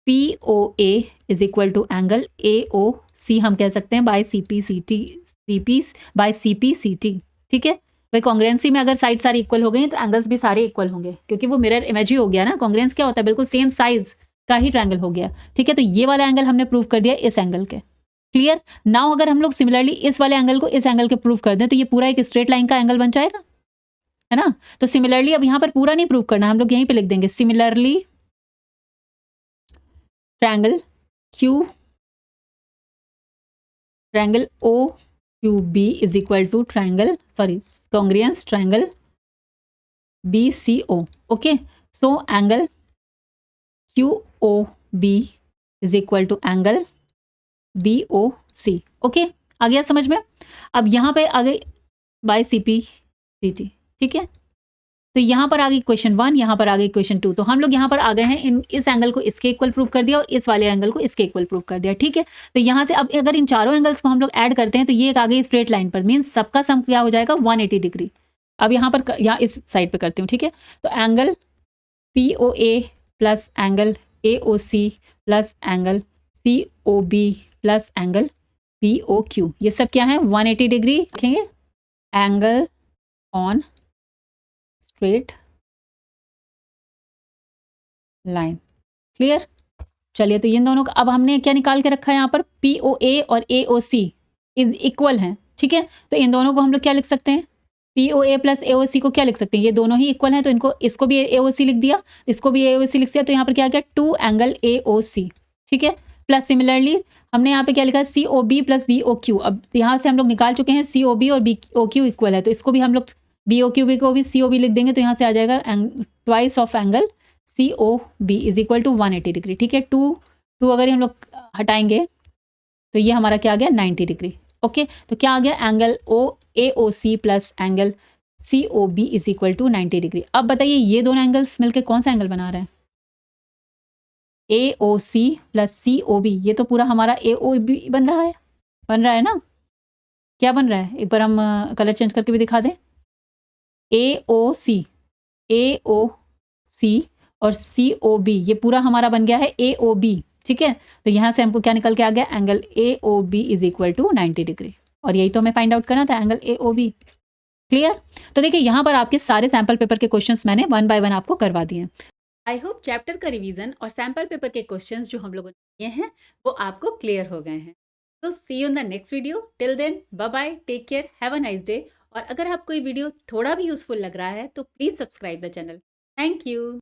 P O A is equal to angle A O C हम कह सकते हैं by C P C T, C P by C P C T. ठीक है, भाई कॉन्ग्रुएंसी में अगर साइड सारी इक्वल हो गई तो एंगल्स भी सारे इक्वल होंगे, क्योंकि वो मिरर इमेज ही हो गया ना। कॉन्ग्रुएंस क्या होता है, बिल्कुल सेम साइज का ही ट्रायंगल हो गया। ठीक है, तो ये वाला एंगल हमने प्रूव कर दिया इस एंगल के। क्लियर। नाउ अगर हम लोग सिमिलरली इस वाले एंगल को इस एंगल के प्रूव कर दें तो ये पूरा एक स्ट्रेट लाइन का एंगल बन जाएगा, है ना। तो सिमिलरली अब यहाँ पर पूरा नहीं प्रूव करना, हम लोग यहीं पे लिख देंगे similarly triangle Q triangle O Q B is equal to triangle congruence triangle B C O. Okay, so angle Q O B is equal to angle B O C. Okay, आ गया समझ में। अब यहाँ पे आ गई by C P C T. ठीक है, तो यहाँ पर आ गई क्वेश्चन 1, यहाँ पर आ गई क्वेश्चन 2। तो हम लोग यहाँ पर आ गए हैं, इस एंगल को इसके इक्वल प्रूव कर दिया और इस वाले एंगल को इसके इक्वल प्रूव कर दिया। ठीक है, तो यहाँ से अब अगर इन चारों एंगल्स को हम लोग ऐड करते हैं तो ये एक आ गई स्ट्रेट लाइन पर, मीन्स सबका सम क्या हो जाएगा 180 डिग्री। अब यहाँ पर यहाँ इस साइड पे करती हूँ। ठीक है, तो angle P O A plus angle A O C plus angle C O B plus angle P O Q, ये सब क्या है 180 डिग्री रखेंगे। Angle on straight line. Clear. चलिए, तो इन दोनों का अब हमने क्या निकाल के रखा है, यहाँ पर पी ओ ए और ए ओ सी इज इक्वल हैं। ठीक है, तो इन दोनों को हम लोग क्या लिख सकते हैं, P O A plus A O सी को क्या लिख सकते हैं, ये दोनों ही इक्वल हैं, तो इनको इसको भी ए ओ सी लिख दिया, इसको भी ए ओ सी लिख दिया। तो यहाँ पर क्या गया 2 एंगल ए ओ सी। ठीक है, प्लस सिमिलरली हमने यहाँ पे क्या लिखा है C O B plus B O Q. अब यहाँ से हम लोग निकाल चुके हैं सी ओ बी और बी ओ क्यू इक्वल है, तो इसको भी हम लोग बी ओ क्यू बी को भी सी ओ बी लिख देंगे। तो यहाँ से आ जाएगा twice of angle C O B is equal to 180 degree. ठीक है, टू अगर हम लोग हटाएंगे तो ये हमारा क्या आ गया 90 डिग्री। ओके, तो क्या आ गया angle O A O C plus angle C O B is equal to 90 degree. अब बताइए ये दोनों एंगल्स मिलकर कौन सा एंगल बना रहे हैं, ए ओ सी प्लस सी ओ बी। ये तो पूरा हमारा ए ओ बी बन रहा है ना। क्या बन रहा है, एक बार हम कलर चेंज करके भी दिखा दें। ए ओ सी ए ओ सी और सी ओ बी, ये पूरा हमारा बन गया है ए ओ बी, ठीक है। तो यहाँ से हमको क्या निकल के आ गया, angle A O B is equal to 90 degree, और यही तो हमें फाइंड आउट करना था, angle A O B. Clear? तो देखिए यहाँ पर आपके सारे सैम्पल पेपर के क्वेश्चंस मैंने 1 बाय 1 आपको करवा दिए हैं। आई होप चैप्टर का रिवीजन और सैम्पल पेपर के क्वेश्चंस जो हम लोगों ने किए हैं वो आपको क्लियर हो गए हैं। तो see you in the next video, till then bye bye, take care, have a nice day. और अगर आपको ये वीडियो थोड़ा भी यूजफुल लग रहा है तो please subscribe the channel. Thank you.